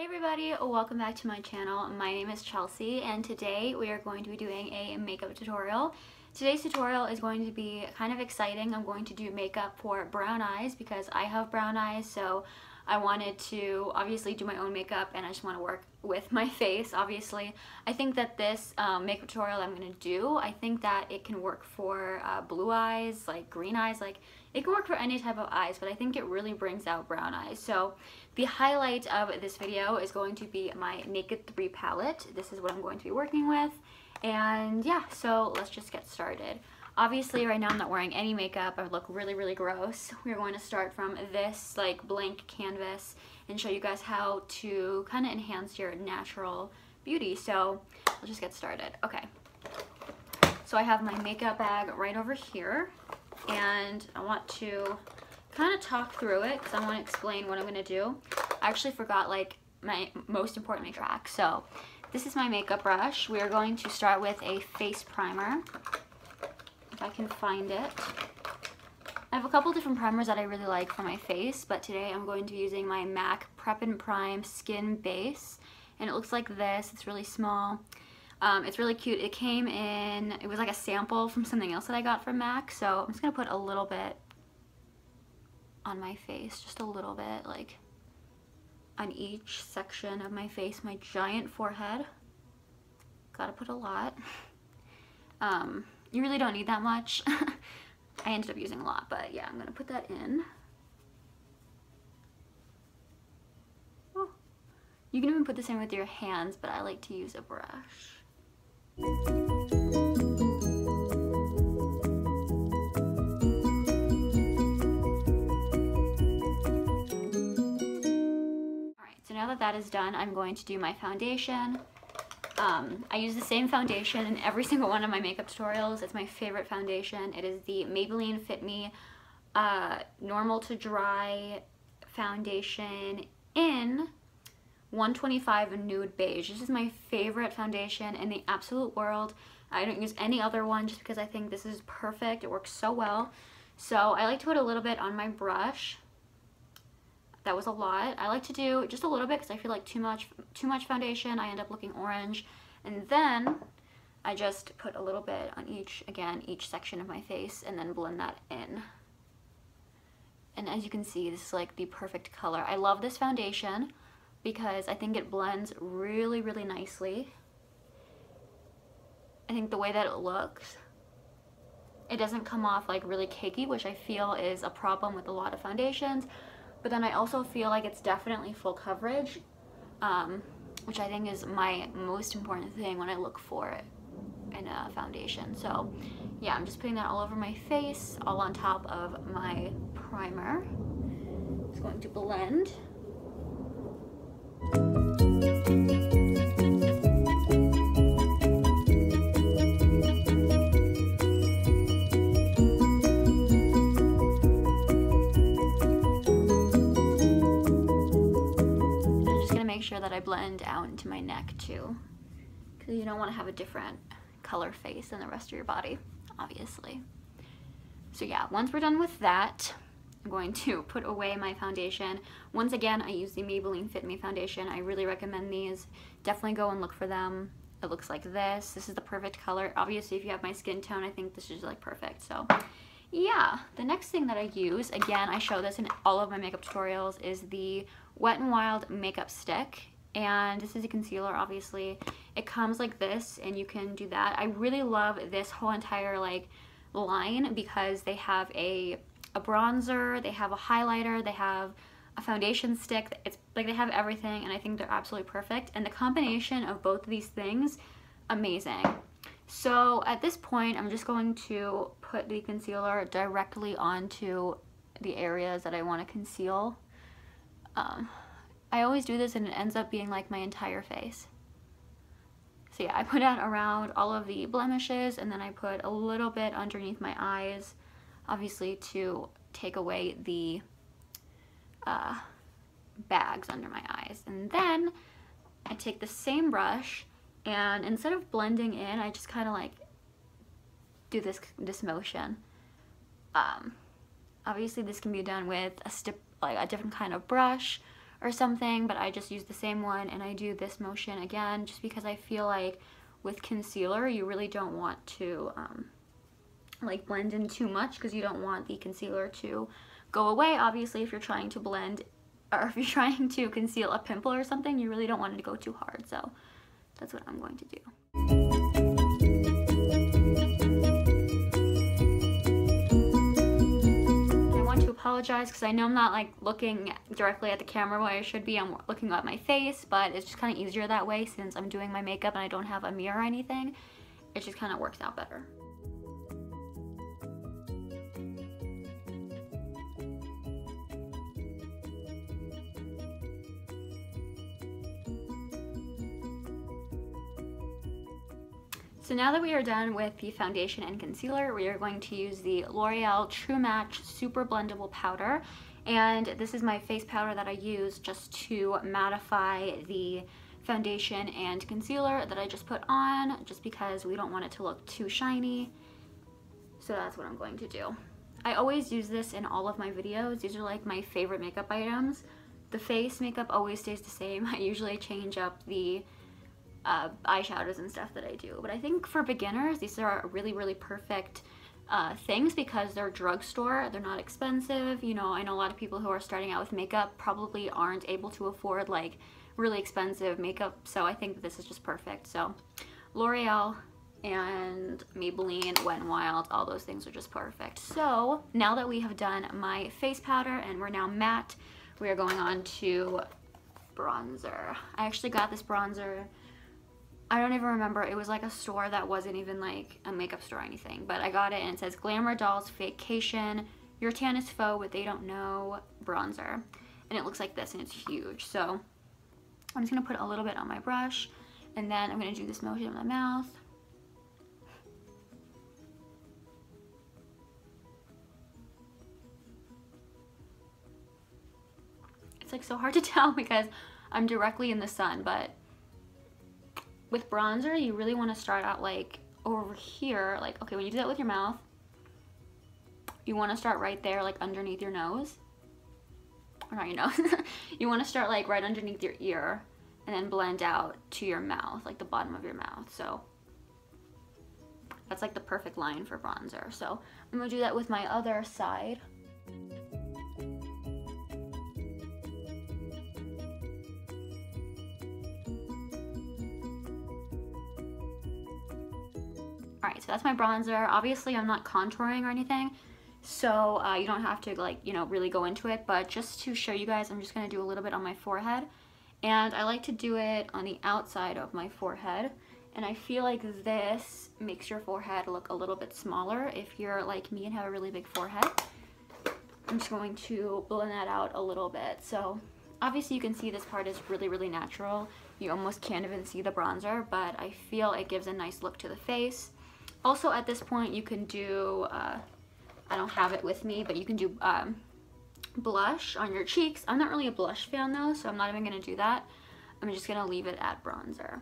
Hey everybody, welcome back to my channel. My name is Chelsea and today we are going to be doing a makeup tutorial. Today's tutorial is going to be kind of exciting. I'm going to do makeup for brown eyes because I have brown eyes, so I wanted to obviously do my own makeup and I just want to work with my face, obviously. I think that this makeup tutorial I'm going to do, I think that it can work for blue eyes, like green eyes, like it can work for any type of eyes, but I think it really brings out brown eyes. So the highlight of this video is going to be my Naked 3 palette. This is what I'm going to be working with. And yeah, so let's just get started. Obviously right now I'm not wearing any makeup. I look really gross. We're going to start from this like blank canvas and show you guys how to kind of enhance your natural beauty. So let's just get started. Okay, so I have my makeup bag right over here and I want to kind of talk through it because I want to explain what I'm going to do. I actually forgot like my most important makeup track. So this is my makeup brush. We are going to start with a face primer, if I can find it. I have a couple different primers that I really like for my face, but today I'm going to be using my MAC Prep and Prime Skin Base, and it looks like this. It's really small. It's really cute. It came in, it was like a sample from something else that I got from MAC, so I'm just gonna put a little bit on my face, just a little bit, like on each section of my face, my giant forehead. Gotta put a lot. You really don't need that much. I ended up using a lot, but yeah, I'm gonna put that in. Oh. You can even put this in with your hands, but I like to use a brush. So now that that is done, I'm going to do my foundation. I use the same foundation in every single one of my makeup tutorials. It's my favorite foundation. It is the Maybelline Fit Me Normal to Dry foundation in 125 Nude Beige. This is my favorite foundation in the absolute world. I don't use any other one just because I think this is perfect. It works so well. So I like to put a little bit on my brush. That was a lot. I like to do just a little bit because I feel like too much foundation, I end up looking orange. And then I just put a little bit on each section of my face and then blend that in. And as you can see, this is like the perfect color. I love this foundation because I think it blends really nicely. I think the way that it looks, it doesn't come off like really cakey, which I feel is a problem with a lot of foundations. But then I also feel like it's definitely full coverage, which I think is my most important thing when I look for it in a foundation. So yeah, I'm just putting that all over my face, all on top of my primer. It's going to blend. Sure that I blend out into my neck too, because you don't want to have a different color face than the rest of your body, obviously. So yeah, once we're done with that, I'm going to put away my foundation. Once again, I use the Maybelline Fit Me foundation. I really recommend these. Definitely go and look for them. It looks like this. This is the perfect color. Obviously, if you have my skin tone, I think this is like perfect. So yeah, the next thing that I use, again, I show this in all of my makeup tutorials, is the Wet n Wild makeup stick. And this is a concealer, obviously. It comes like this and you can do that. I really love this whole entire like line because they have a bronzer, they have a highlighter, they have a foundation stick. It's like they have everything and I think they're absolutely perfect. And the combination of both of these things, amazing. So at this point, I'm just going to put the concealer directly onto the areas that I want to conceal. I always do this and it ends up being like my entire face. So yeah, I put it around all of the blemishes and then I put a little bit underneath my eyes, obviously to take away the bags under my eyes. And then I take the same brush and instead of blending in, I just kind of like do this motion. Obviously this can be done with a different kind of brush, or something, but I just use the same one and I do this motion again just because I feel like with concealer you really don't want to like blend in too much because you don't want the concealer to go away. Obviously, if you're trying to blend or if you're trying to conceal a pimple or something, you really don't want it to go too hard. So that's what I'm going to do. Apologize because I know I'm not like looking directly at the camera where I should be. I'm looking at my face, but it's just kind of easier that way since I'm doing my makeup and I don't have a mirror or anything. It just kind of works out better. So now that we are done with the foundation and concealer, we are going to use the L'Oreal True Match Super Blendable Powder. And this is my face powder that I use just to mattify the foundation and concealer that I just put on, just because we don't want it to look too shiny. So that's what I'm going to do. I always use this in all of my videos. These are like my favorite makeup items. The face makeup always stays the same. I usually change up the eyeshadows and stuff that I do, but I think for beginners these are really perfect things because they're drugstore, they're not expensive. You know, I know a lot of people who are starting out with makeup probably aren't able to afford like really expensive makeup, so I think this is just perfect. So L'Oreal and Maybelline, Wet n Wild, all those things are just perfect. So now that we have done my face powder and we're now matte, we are going on to bronzer. I actually got this bronzer, I don't even remember, it was like a store that wasn't even like a makeup store or anything, but I got it and it says Glamour Dolls Vacation, Your Tan is Faux What They Don't Know bronzer. And it looks like this and it's huge. So I'm just gonna put a little bit on my brush and then I'm gonna do this motion in my mouth. It's like so hard to tell because I'm directly in the sun, but with bronzer, you really want to start out like over here. Like, okay, when you do that with your mouth, you want to start right there, like underneath your nose. Or not your nose. You want to start like right underneath your ear and then blend out to your mouth, like the bottom of your mouth. So that's like the perfect line for bronzer. So I'm going to do that with my other side. Alright, so that's my bronzer. Obviously, I'm not contouring or anything, so you don't have to, like, you know, really go into it, but just to show you guys, I'm just going to do a little bit on my forehead, and I like to do it on the outside of my forehead, and I feel like this makes your forehead look a little bit smaller if you're like me and have a really big forehead. I'm just going to blend that out a little bit. So obviously you can see this part is really natural. You almost can't even see the bronzer, but I feel it gives a nice look to the face. Also at this point you can do, I don't have it with me, but you can do blush on your cheeks. I'm not really a blush fan though, so I'm not even going to do that. I'm just going to leave it at bronzer.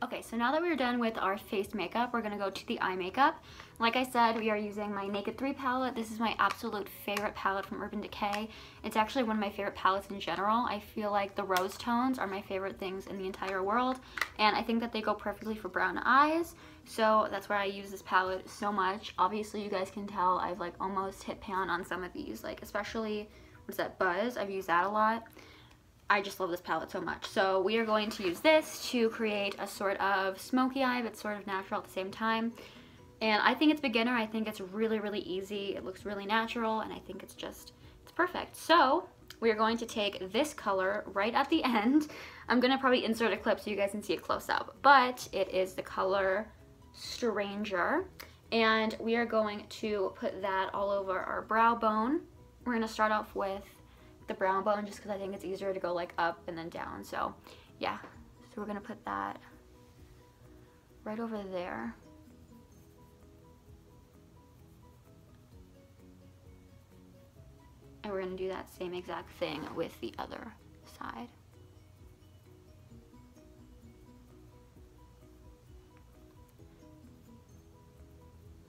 Okay, so now that we're done with our face makeup, we're gonna go to the eye makeup. Like I said, we are using my Naked 3 palette. This is my absolute favorite palette from Urban Decay. It's actually one of my favorite palettes in general. I feel like the rose tones are my favorite things in the entire world, and I think that they go perfectly for brown eyes, so that's why I use this palette so much. Obviously, you guys can tell I've like almost hit pan on some of these, like especially, what's that, Buzz? I've used that a lot. I just love this palette so much. So we are going to use this to create a sort of smoky eye, but sort of natural at the same time. And I think it's beginner. I think it's really easy. It looks really natural, and I think it's perfect. So we are going to take this color right at the end. I'm gonna probably insert a clip so you guys can see it close up, but it is the color Stranger. And we are going to put that all over our brow bone. We're gonna start off with the brow bone just because I think it's easier to go like up and then down. So yeah, so we're gonna put that right over there. And we're gonna do that same exact thing with the other side.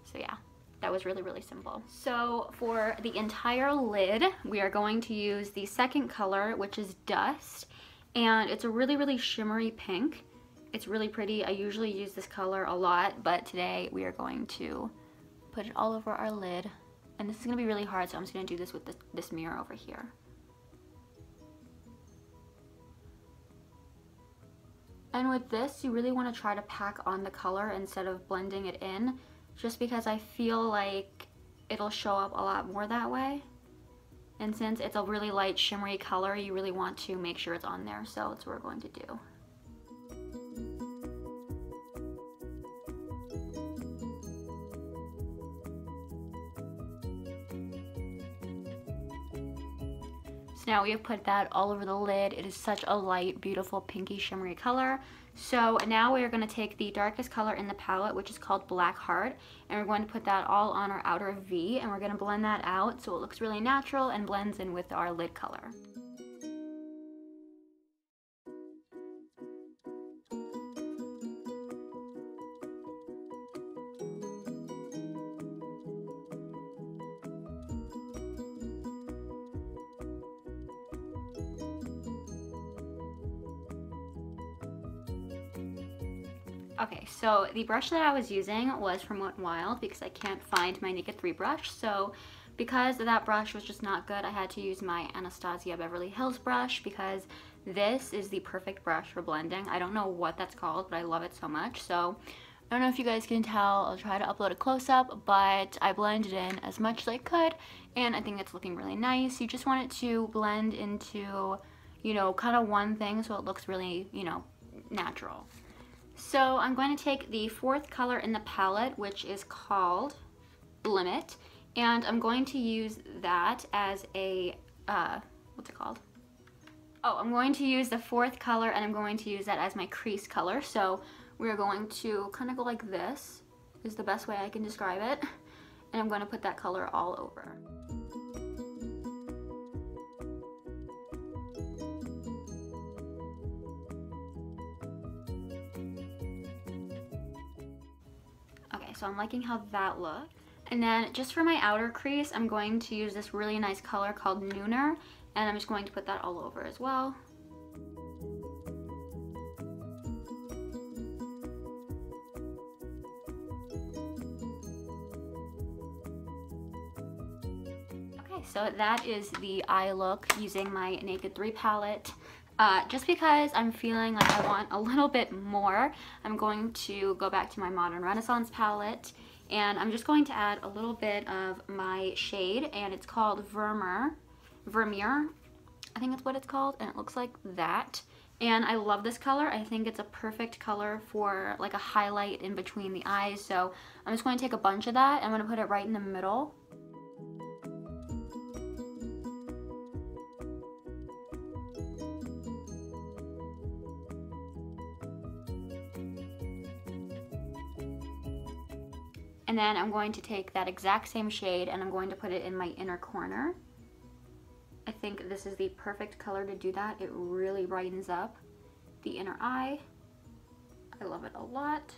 So yeah, that was really, really simple. So for the entire lid, we are going to use the second color, which is Dust, and it's a really, really shimmery pink. It's really pretty. I usually use this color a lot, but today we are going to put it all over our lid. And this is gonna be really hard, so I'm just gonna do this with this mirror over here. And with this, you really want to try to pack on the color instead of blending it in, just because I feel like it'll show up a lot more that way. And since it's a really light shimmery color, you really want to make sure it's on there, so that's what we're going to do. Now we have put that all over the lid. It is such a light, beautiful, pinky, shimmery color. So now we are going to take the darkest color in the palette, which is called Black Heart, and we're going to put that all on our outer V, and we're going to blend that out so it looks really natural and blends in with our lid color. Okay, so the brush that I was using was from Wet n Wild because I can't find my Naked 3 brush. So because that brush was just not good, I had to use my Anastasia Beverly Hills brush because this is the perfect brush for blending. I don't know what that's called, but I love it so much. So I don't know if you guys can tell. I'll try to upload a close-up, but I blended in as much as I could, and I think it's looking really nice. You just want it to blend into, you know, kind of one thing so it looks really, you know, natural. So I'm going to take the fourth color in the palette, which is called Limit, and I'm going to use that as a, what's it called? Oh, I'm going to use the fourth color and I'm going to use that as my crease color. So we're going to kind of go like this, is the best way I can describe it. And I'm going to put that color all over. Okay, so I'm liking how that looks. And then just for my outer crease, I'm going to use this really nice color called Nooner, and I'm just going to put that all over as well. Okay, so that is the eye look using my Naked 3 palette. Just because I'm feeling like I want a little bit more, I'm going to go back to my Modern Renaissance palette, and I'm just going to add a little bit of my shade, and it's called Vermeer, I think that's what it's called, and it looks like that. And I love this color. I think it's a perfect color for like a highlight in between the eyes, so I'm just going to take a bunch of that, and I'm going to put it right in the middle. And then I'm going to take that exact same shade and I'm going to put it in my inner corner. I think this is the perfect color to do that. It really brightens up the inner eye. I love it a lot.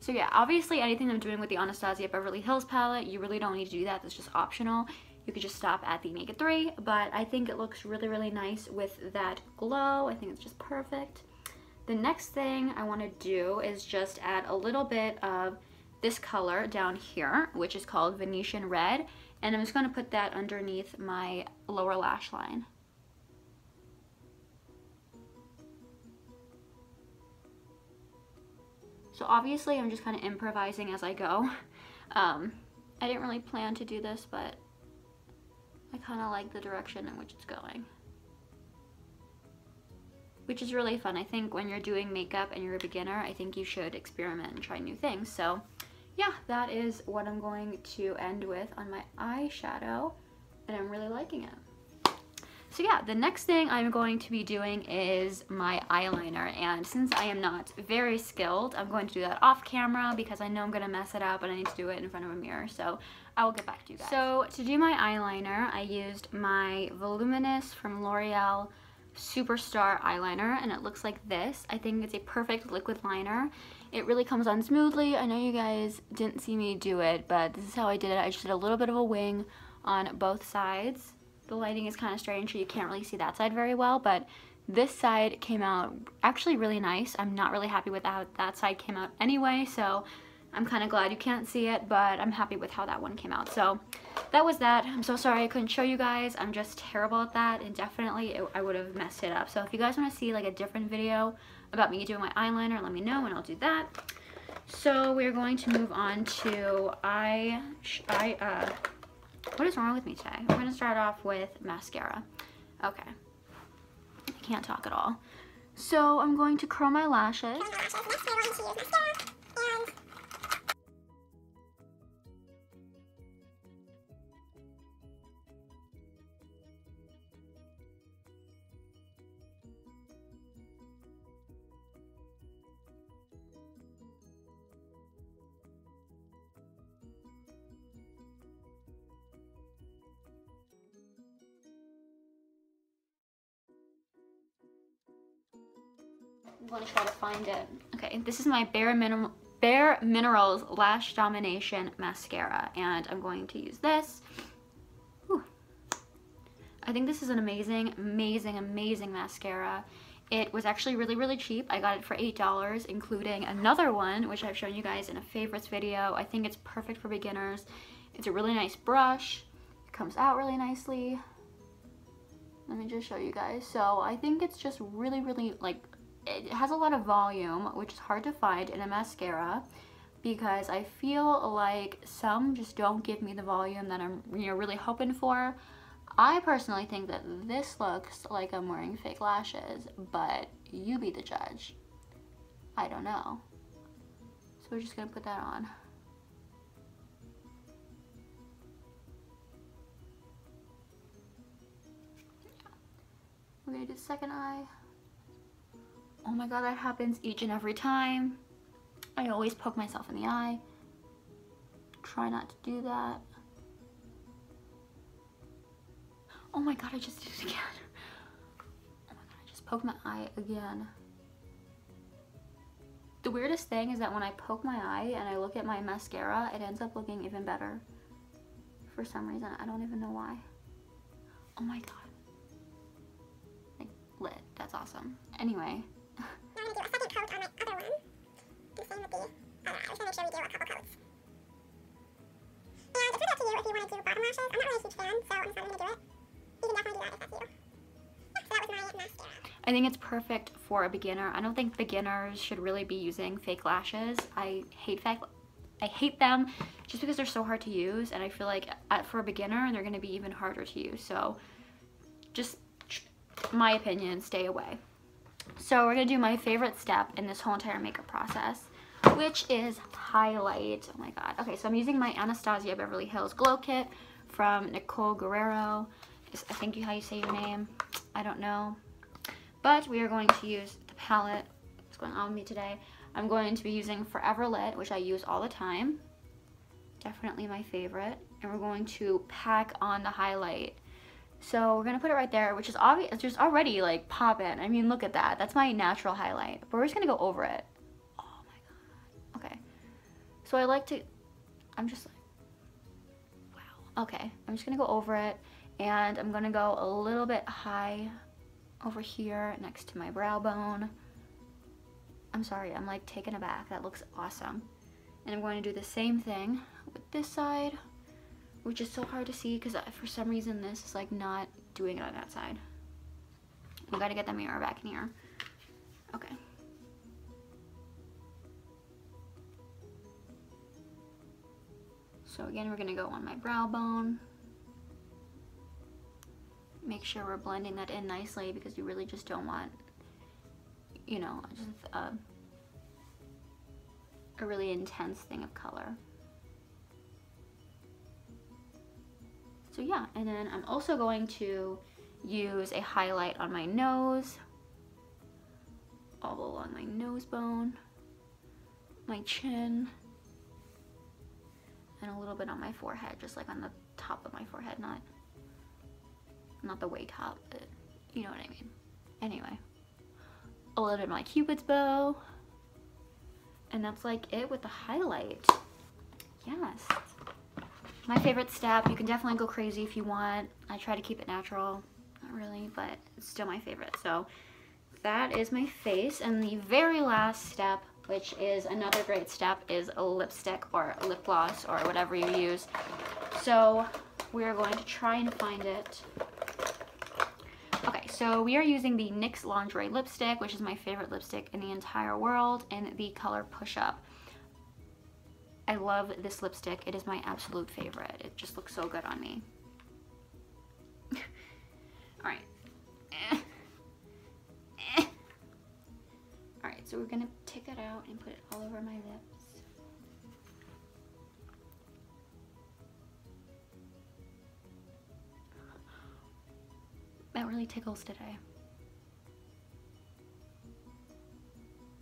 So yeah, obviously anything I'm doing with the Anastasia Beverly Hills palette, you really don't need to do that. That's just optional. You could just stop at the Naked 3, but I think it looks really, really nice with that glow. I think it's just perfect. The next thing I want to do is just add a little bit of this color down here, which is called Venetian Red, and I'm just going to put that underneath my lower lash line. So obviously I'm just kind of improvising as I go. I didn't really plan to do this, but I kind of like the direction in which it's going, which is really fun. I think when you're doing makeup and you're a beginner, I think you should experiment and try new things. So yeah, that is what I'm going to end with on my eyeshadow, and I'm really liking it. So yeah, the next thing I'm going to be doing is my eyeliner, and since I am not very skilled, I'm going to do that off camera because I know I'm going to mess it up and I need to do it in front of a mirror, so I will get back to you guys. So to do my eyeliner, I used my Voluminous from L'Oreal Superstar eyeliner, and it looks like this. I think it's a perfect liquid liner, It really comes on smoothly. I know you guys didn't see me do it, but this is how I did it. I just did a little bit of a wing on both sides. The lighting is kind of strange, so you can't really see that side very well, but this side came out actually really nice. I'm not really happy with how that side came out anyway, so I'm kind of glad you can't see it, but I'm happy with how that one came out. So that was that. I'm so sorry I couldn't show you guys. I'm just terrible at that, and definitely I would have messed it up. So if you guys want to see like a different video about me doing my eyeliner, let me know and I'll do that. So we're going to move on to what is wrong with me today? We're going to start off with mascara. Okay. I can't talk at all. So I'm going to curl my lashes. I'm going to try to find it. Okay, this is my Bare Minerals Lash Domination Mascara, and I'm going to use this. Whew. I think this is an amazing mascara. It was actually really cheap. I got it for $8, including another one, which I've shown you guys in a favorites video. I think it's perfect for beginners. It's a really nice brush. It comes out really nicely. Let me just show you guys. So I think it's just really like, it has a lot of volume, which is hard to find in a mascara, because I feel like some just don't give me the volume that I'm really hoping for. I personally think that this looks like I'm wearing fake lashes, but you be the judge. I don't know. So we're just gonna put that on. We're gonna do the second eye. Oh my god, that happens each and every time. I always poke myself in the eye. Try not to do that. Oh my god, I just did it again. Oh my god, I just poked my eye again. The weirdest thing is that when I poke my eye and I look at my mascara, it ends up looking even better. For some reason, I don't even know why. Oh my god. Like, lit. That's awesome. Anyway. Now I'm going to do a second coat on my other one. The same with the other eye. I just want to make sure we do a couple coats. And it's really up to you if you want to do bottom lashes. I'm not really a huge fan, so I'm just not going to do it. You can definitely do that if that's you. Yeah, so that was my mascara. I think it's perfect for a beginner. I don't think beginners should really be using fake lashes. I hate them just because they're so hard to use, and I feel like for a beginner they're going to be even harder to use. So just my opinion, stay away. So we're going to do my favorite step in this whole entire makeup process, which is highlight. Oh my god. Okay, so I'm using my Anastasia Beverly Hills Glow Kit from Nicole Guerrero. I think how you say your name. I don't know. But we are going to use the palette. What's going on with me today? I'm going to be using Forever Lit, which I use all the time. Definitely my favorite. And we're going to pack on the highlight. So we're going to put it right there, which is obvious. It's just already like popping. I mean, look at that. That's my natural highlight. But we're just going to go over it. Oh my god. Okay. So I like to, I'm just like, wow. Okay. I'm just going to go over it. And I'm going to go a little bit high over here next to my brow bone. I'm sorry, I'm like taken aback. That looks awesome. And I'm going to do the same thing with this side, which is so hard to see because for some reason this is like not doing it on that side. We gotta get the mirror back in here. Okay. So again, we're gonna go on my brow bone. Make sure we're blending that in nicely because you really just don't want, you know, just a really intense thing of color. So yeah, and then I'm also going to use a highlight on my nose, all along my nose bone, my chin, and a little bit on my forehead, just like on the top of my forehead, not the way top, but you know what I mean. Anyway, a little bit of my Cupid's bow, And that's like it with the highlight. Yes. My favorite step. You can definitely go crazy if you want. I try to keep it natural. Not really, but it's still my favorite. So that is my face. And the very last step, which is another great step, is a lipstick or lip gloss or whatever you use. So we're going to try and find it. Okay, so we are using the NYX Lingerie lipstick, which is my favorite lipstick in the entire world, in the color Push Up. I love this lipstick. It is my absolute favorite. It just looks so good on me. All right. All right, so we're gonna take that out and put it all over my lips. That really tickles today.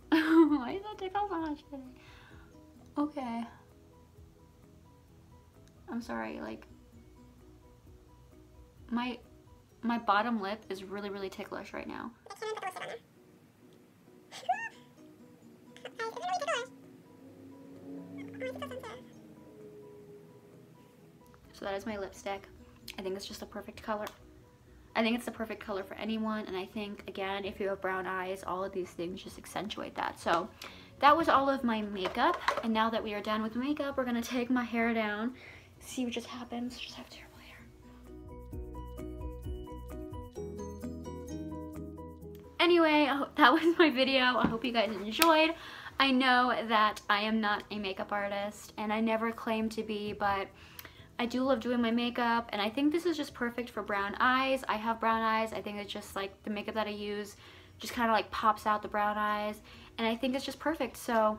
Why does that tickle so much today? Okay. I'm sorry, like my bottom lip is really, really ticklish right now. So that is my lipstick. I think it's just the perfect color. I think it's the perfect color for anyone, and I think, again, if you have brown eyes, all of these things just accentuate that. So that was all of my makeup, and now that we are done with makeup, we're gonna take my hair down, see what just happens. Just have terrible hair. Anyway, that was my video. I hope you guys enjoyed. I know that I am not a makeup artist, and I never claimed to be, but I do love doing my makeup, and I think this is just perfect for brown eyes. I have brown eyes. I think it's just like the makeup that I use just kind of like pops out the brown eyes, and I think it's just perfect. So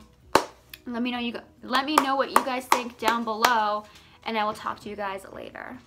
let me know what you guys think down below, and I will talk to you guys later.